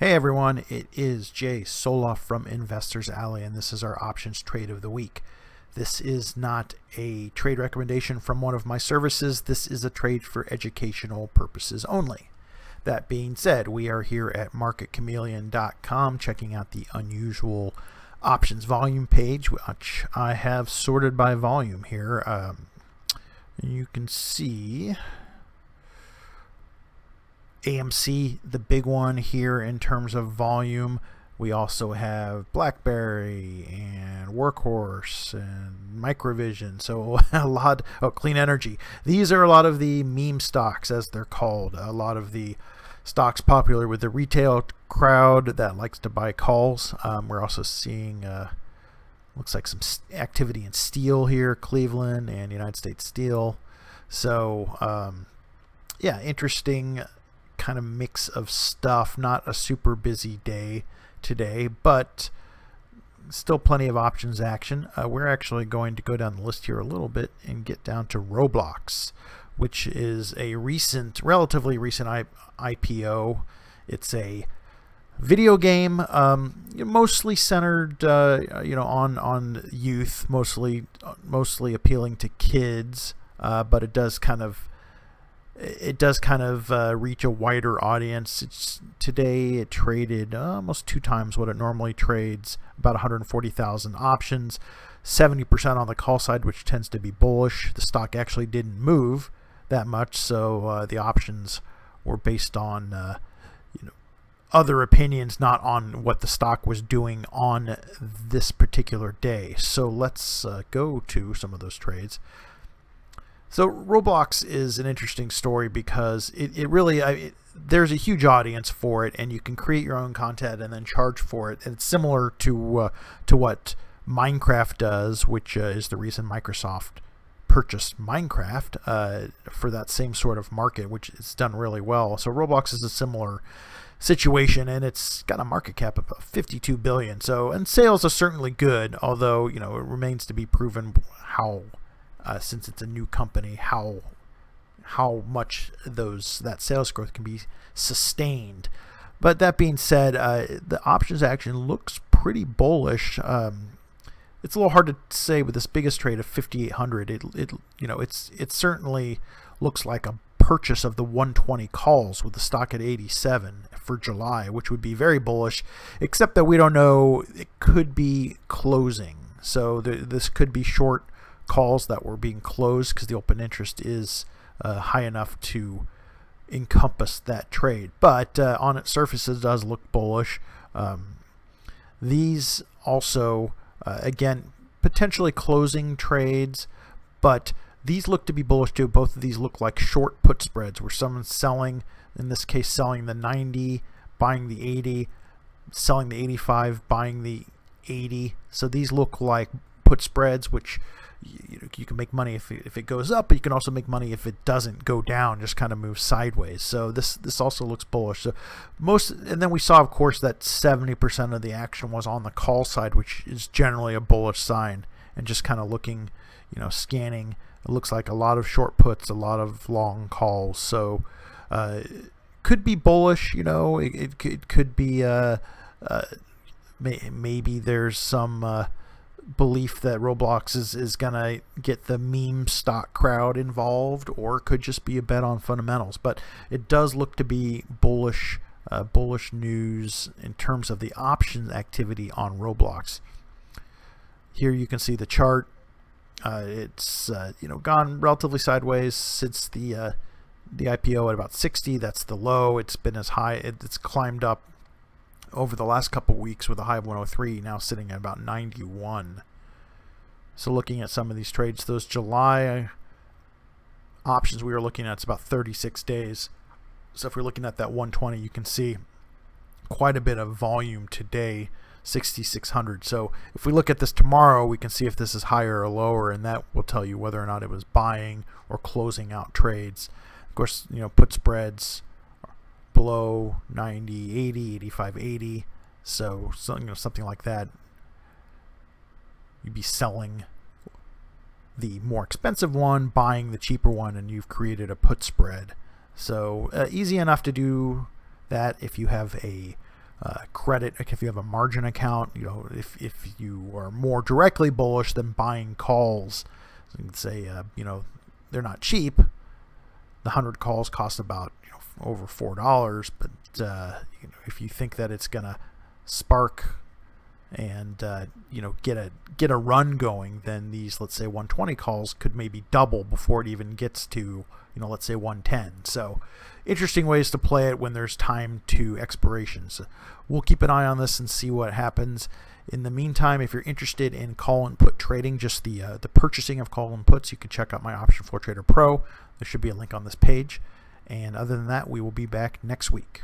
Hey everyone, it is Jay Soloff from Investors Alley, and this is our options trade of the week. This is not a trade recommendation from one of my services. This is a trade for educational purposes only. That being said, we are here at marketchameleon.com checking out the unusual options volume page, which I have sorted by volume here. You can see AMC, the big one here in terms of volume. We also have BlackBerry and Workhorse and Microvision. So a lot, Clean Energy. These are a lot of the meme stocks, as they're called. A lot of the stocks popular with the retail crowd that likes to buy calls. We're also seeing, looks like some activity in steel here, Cleveland and United States Steel. So yeah, interesting kind of mix of stuff. Not a super busy day today, but still plenty of options action. We're actually going to go down the list here a little bit and get down to Roblox, which is a relatively recent IPO. It's a video game, mostly centered, on youth, mostly appealing to kids, but it does kind of reach a wider audience. Today it traded almost 2 times what it normally trades, about 140,000 options, 70% on the call side, which tends to be bullish. The stock actually didn't move that much, so the options were based on other opinions, not on what the stock was doing on this particular day. So let's go to some of those trades. So Roblox is an interesting story because it really, there's a huge audience for it, and you can create your own content and then charge for it. And it's similar to what Minecraft does, which is the reason Microsoft purchased Minecraft for that same sort of market, which is done really well. So Roblox is a similar situation, and it's got a market cap of about 52 billion. So, and sales are certainly good, although it remains to be proven how. Since it's a new company, how much that sales growth can be sustained. But that being said, the options action looks pretty bullish. It's a little hard to say with this biggest trade of 5,800. It certainly looks like a purchase of the 120 calls with the stock at 87 for July, which would be very bullish. Except that we don't know. It could be closing, so this could be short calls that were being closed because the open interest is high enough to encompass that trade. But on its surface, it does look bullish. These also, again, potentially closing trades, but these look to be bullish too. Both of these look like short put spreads where someone's selling, in this case, selling the 90, buying the 80, selling the 85, buying the 80. So these look like put spreads, which you can make money if it goes up, but you can also make money if it doesn't go down, just kind of moves sideways. So this also looks bullish. So and then we saw, of course, that 70% of the action was on the call side, which is generally a bullish sign. And just kind of looking, scanning, it looks like a lot of short puts, a lot of long calls. So could be bullish. It could be maybe there's some belief that Roblox is gonna get the meme stock crowd involved, or it could just be a bet on fundamentals. But it does look to be bullish news in terms of the options activity on Roblox. Here you can see the chart. It's gone relatively sideways since the IPO at about 60. That's the low. It's been as high. It's climbed up over the last couple weeks with a high of 103, now sitting at about 91. So looking at some of these trades, those July options we were looking at, it's about 36 days. So if we're looking at that 120, you can see quite a bit of volume today, 6,600. So if we look at this tomorrow, we can see if this is higher or lower, and that will tell you whether or not it was buying or closing out trades. Of course, put spreads below 90, 80, 85, 80. So something like that. You'd be selling the more expensive one, buying the cheaper one, and you've created a put spread. So easy enough to do that if you have a credit. Like if you have a margin account, if you are more directly bullish than buying calls, so you can say, they're not cheap. The 100 calls cost about over $4, but if you think that it's gonna spark and get a run going, then these, let's say 120 calls could maybe double before it even gets to let's say 110. So interesting ways to play it when there's time to expirations. We'll keep an eye on this and see what happens. In the meantime, if you're interested in call and put trading, just the purchasing of call and puts, you can check out my Option Floor Trader Pro. There should be a link on this page. And other than that, we will be back next week.